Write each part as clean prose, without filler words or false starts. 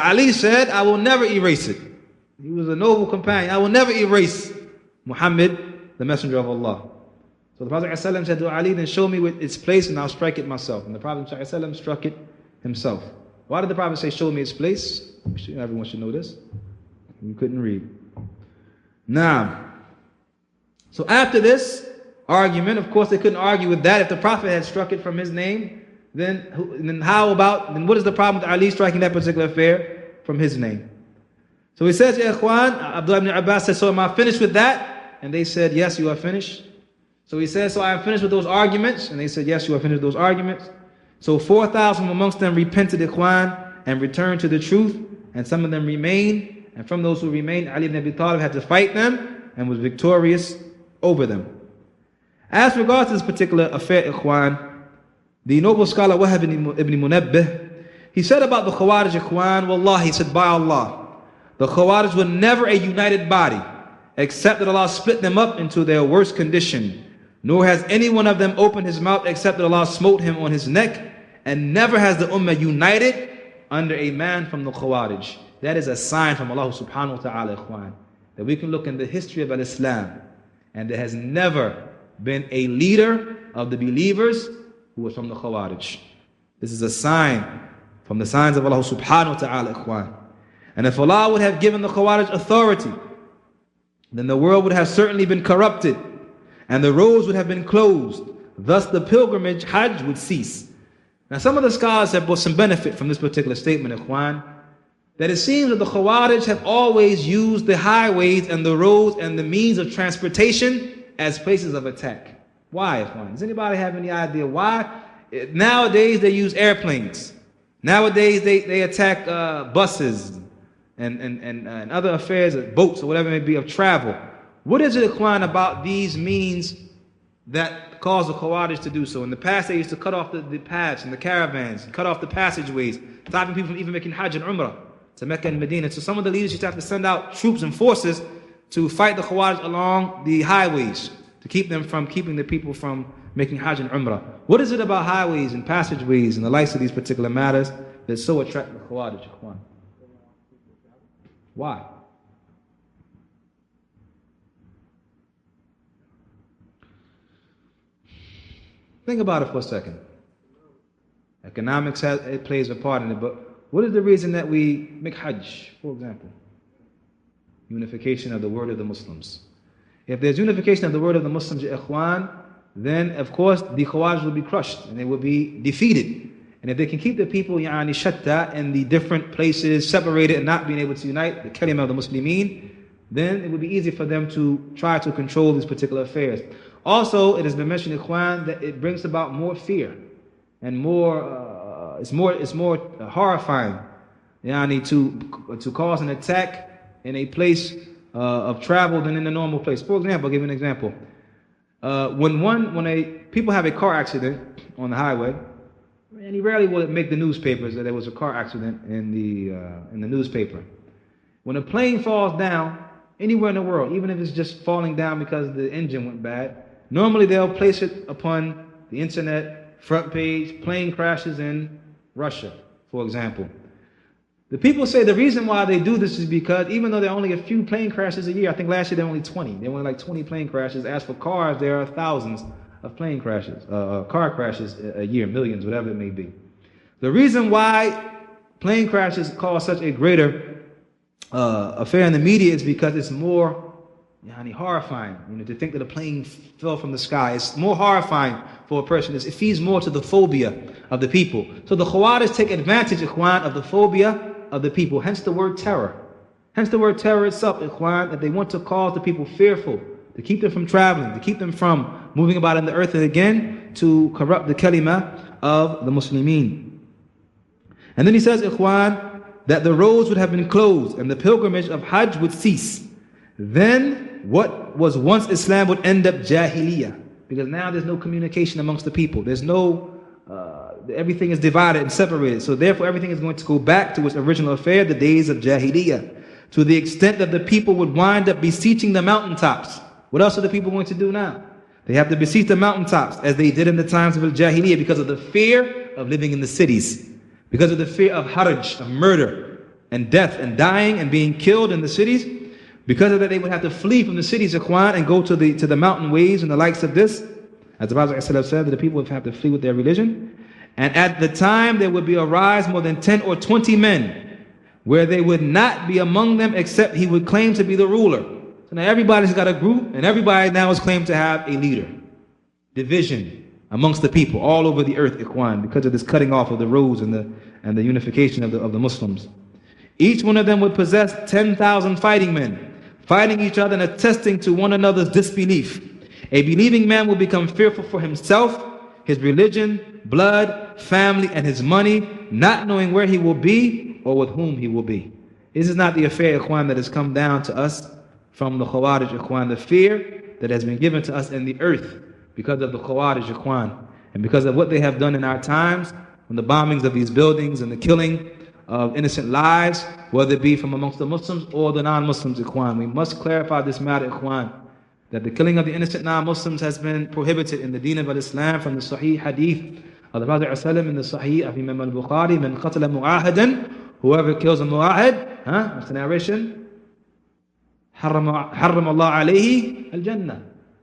Ali said, I will never erase it. He was a noble companion. I will never erase Muhammad, the messenger of Allah. So the Prophet ﷺ said to Ali, then show me its place and I'll strike it myself. And the Prophet ﷺ struck it himself. Why did the Prophet say, show me its place? Everyone should know this. You couldn't read. Now, so after this argument, of course they couldn't argue with that. If the Prophet had struck it from his name, then what is the problem with Ali striking that particular affair from his name? So he says, Ya Ikhwan, Abdullah ibn Abbas said, so am I finished with that? And they said, yes, you are finished. So he says, so I am finished with those arguments. And they said, yes, you are finished with those arguments. So 4,000 amongst them repented, Ikhwan, and returned to the truth. And some of them remained. And from those who remained, Ali ibn Abi Talib had to fight them and was victorious over them. As regards to this particular affair, Ikhwan, the noble scholar Wahab ibn Munabbih, he said about the Khawaarij, Ikhwan, Wallah, he said, by Allah, the Khawaarij were never a united body, except that Allah split them up into their worst condition. Nor has any one of them opened his mouth except that Allah smote him on his neck, and never has the Ummah united under a man from the Khawaarij. That is a sign from Allah subhanahu wa ta'ala, Ikhwan, that we can look in the history of Islam, and there has never been a leader of the believers who was from the Khawaarij. This is a sign from the signs of Allah subhanahu wa ta'ala, Ikhwan. And if Allah would have given the Khawaarij authority, then the world would have certainly been corrupted, and the roads would have been closed. Thus the pilgrimage, Hajj, would cease. Now some of the scholars have brought some benefit from this particular statement, Ikhwan, that it seems that the Khawaarij have always used the highways and the roads and the means of transportation as places of attack. Why, Ikhwan? Does anybody have any idea why? Nowadays they use airplanes. Nowadays they attack buses and other affairs, boats or whatever it may be of travel. What is it, Ikhwan, about these means that cause the Khawaarij to do so? In the past they used to cut off the paths and the caravans, cut off the passageways, stopping people from even making Hajj and Umrah to Mecca and Medina. So some of the leaders used to have to send out troops and forces to fight the Khawaarij along the highways, to keep the people from making Hajj and Umrah. What is it about highways and passageways and the likes of these particular matters that so attract the Khawaarij, Ikhwan? Why? Think about it for a second. Economics plays a part in it, but what is the reason that we make Hajj, for example? Unification of the word of the Muslims. If there's unification of the word of the Muslims, Ikhwan, then of course the Khawaarij will be crushed and they will be defeated. And if they can keep the people shatta in the different places, separated and not being able to unite the kalima of the Muslimin, then it would be easy for them to try to control these particular affairs. Also, it has been mentioned, Ikhwan, that it brings about more fear and it's more horrifying to cause an attack in a place of travel than in a normal place. For example, I'll give you an example. When people have a car accident on the highway, and rarely will it make the newspapers that there was a car accident in the newspaper. When a plane falls down anywhere in the world, even if it's just falling down because the engine went bad, normally they'll place it upon the internet, front page, plane crashes in Russia, for example. The people say the reason why they do this is because even though there are only a few plane crashes a year, I think last year there were only 20. There were only like 20 plane crashes. As for cars, there are thousands of plane crashes, car crashes a year, millions, whatever it may be. The reason why plane crashes cause such a greater affair in the media is because it's more horrifying. To think that a plane fell from the sky, it's more horrifying for a person. It feeds more to the phobia of the people. So the Khawaarij take advantage, Ikhwan, of the phobia of the people, hence the word terror. Hence the word terror itself, Ikhwan, that they want to cause the people fearful, to keep them from traveling, to keep them from moving about in the earth, and again, to corrupt the kalima of the Muslimin. And then he says, Ikhwan, that the roads would have been closed and the pilgrimage of Hajj would cease. Then what was once Islam would end up Jahiliyyah, because now there's no communication amongst the people. There's no everything is divided and separated. So therefore everything is going to go back to its original affair, the days of Jahiliyyah, to the extent that the people would wind up beseeching the mountaintops. What else are the people going to do now? They have to beseech the mountaintops as they did in the times of Jahiliyyah, because of the fear of living in the cities, because of the fear of haraj, of murder, and death and dying and being killed in the cities. Because of that, they would have to flee from the cities, ikhwan, and go to the mountain ways and the likes of this. As the Prophet ﷺ said, that the people would have to flee with their religion. And at the time, there would be a rise more than 10 or 20 men, where they would not be among them except he would claim to be the ruler. So now everybody's got a group, and everybody now is claimed to have a leader. Division amongst the people all over the earth, ikhwan, because of this cutting off of the roads and the unification of the Muslims. Each one of them would possess 10,000 fighting men, fighting each other and attesting to one another's disbelief. A believing man will become fearful for himself, his religion, blood, family, and his money, not knowing where he will be or with whom he will be. This is not the affair, ikhwan, that has come down to us from the Khawaarij, ikhwan, the fear that has been given to us in the earth because of the Khawaarij, ikhwan, and because of what they have done in our times, from the bombings of these buildings and the killing of innocent lives, whether it be from amongst the Muslims or the non-Muslims, ikhwan. We must clarify this matter, ikhwan, that the killing of the innocent non-Muslims has been prohibited in the deen of Islam from the Sahih Hadith of the Prophet ﷺ in the Sahih of Imam al-Bukhari, "Man qatala mu'ahadan," whoever kills a mu'ahad, what's the narration? Harram Allah alayhi al-Jannah.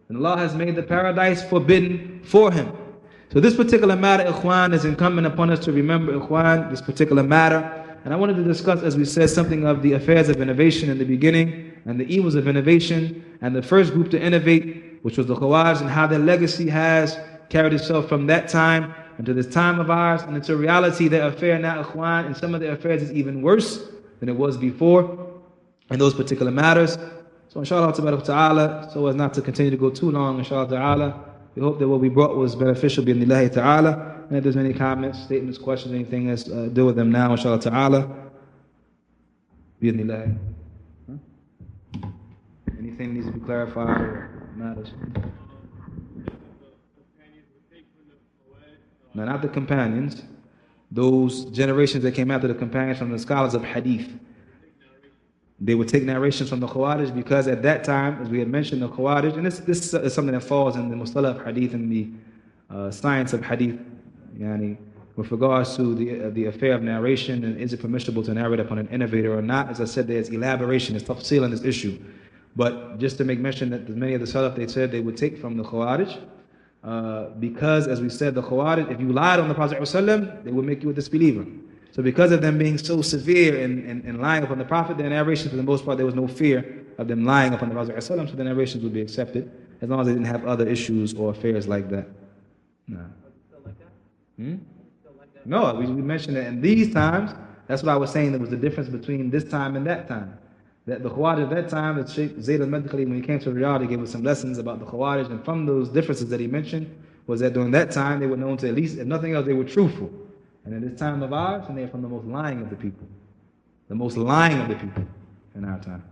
And Allah has made the paradise forbidden for him. So this particular matter, ikhwan, is incumbent upon us to remember, ikhwan, this particular matter. And I wanted to discuss, as we said, something of the affairs of innovation in the beginning and the evils of innovation, and the first group to innovate, which was the Khawaarij, and how their legacy has carried itself from that time into this time of ours. And it's a reality, their affair now, ikhwan, and some of their affairs is even worse than it was before in those particular matters. So inshallah ta'ala, so as not to continue to go too long, inshallah ta'ala, we hope that what we brought was beneficial bi'idhnillahi ta'ala. And if there's any comments, statements, questions, anything, let's deal with them now, inshallah ta'ala. Bi'idhnillahi. Anything needs to be clarified or matters? No, not the companions. Those generations that came after the companions from the scholars of hadith. They would take narrations from the Khawaarij because at that time, as we had mentioned, the Khawaarij, and this is something that falls in the mustalah of hadith and the science of hadith, yani, with regards to the affair of narration, and is it permissible to narrate upon an innovator or not. As I said, there's elaboration, there's tafsil on this issue. But just to make mention that many of the Salaf, they said they would take from the Khawaarij because, as we said, the Khawaarij, if you lied on the Prophet ﷺ, they would make you a disbeliever. So because of them being so severe in lying upon the Prophet, their narrations, for the most part, there was no fear of them lying upon the Prophet ﷺ, so the narrations would be accepted, as long as they didn't have other issues or affairs like that. No. No, we mentioned that in these times, that's what I was saying, there was the difference between this time and that time. That the Khawaarij at that time, that Shaykh Zayd al-Madkhali, when he came to Riyadh, he gave us some lessons about the Khawaarij, and from those differences that he mentioned, was that during that time, they were known to, at least, if nothing else, they were truthful. And in this time of ours, and they're from the most lying of the people. The most lying of the people in our time.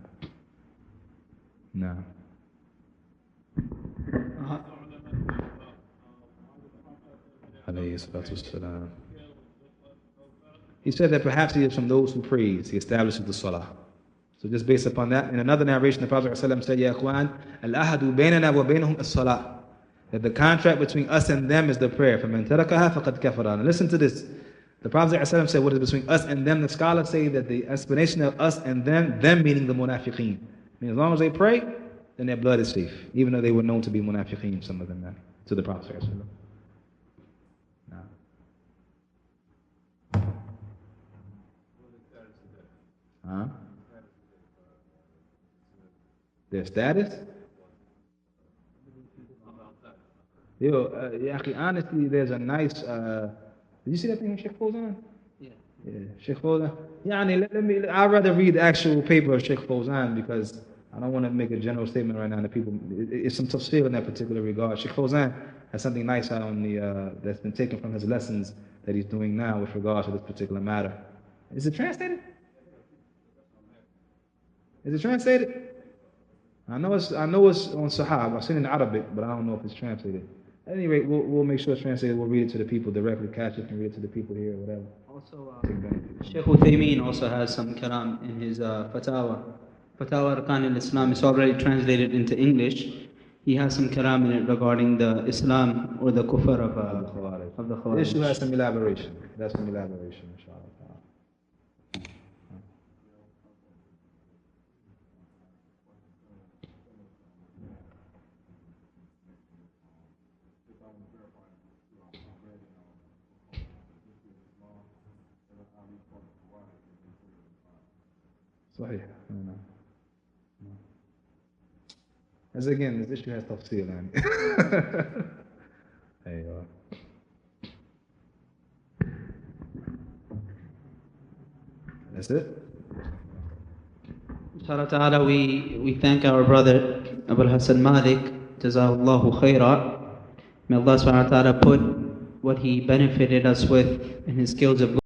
No. He said that perhaps he is from those who praise. He establishes the salah. So just based upon that, in another narration, the Prophet ﷺ said, Ya ikhwan, al-ahadu baynana wa baynahum as-salah. That the contract between us and them is the prayer. فَمَنْ تَرَكَهَا فَقَدْ كَفَرَ. And listen to this. The Prophet ﷺ said, what is between us and them? The scholars say that the explanation of us and them meaning the munafiqeen. I mean, as long as they pray, then their blood is safe. Even though they were known to be munafiqeen, some of them, to the Prophet ﷺ. Huh? Their status? Honestly, there's a nice. Did you see that thing Sheikh Fawzan? Yeah. Sheikh Fawzan. I'd rather read the actual paper of Sheikh Fawzan because I don't want to make a general statement right now that people. It's some tafsir in that particular regard. Sheikh Fawzan has something nice out on that's been taken from his lessons that he's doing now with regards to this particular matter. Is it translated? Is it translated? I know it's on Sahab. I've seen it in Arabic, but I don't know if it's translated. At any rate, we'll make sure it's translated. We'll read it to the people directly. Kashif can read it to the people here or whatever. Also, Sheikh Uthaymeen also has some kalam in his Fatawa. Fatawa Arkan al-Islam is already translated into English. He has some kalam in it regarding the Islam or the kufr of the Khawaarij. The issue has some elaboration. That's some elaboration, inshallah. صحيح. As again, this issue has tafsir. There you are. That's it. Inshallah ta'ala, we thank our brother Abul-Hasan-Maalik, Jazahullahu khaira. May Allah subhanahu wa ta'ala put what he benefited us with in his skills of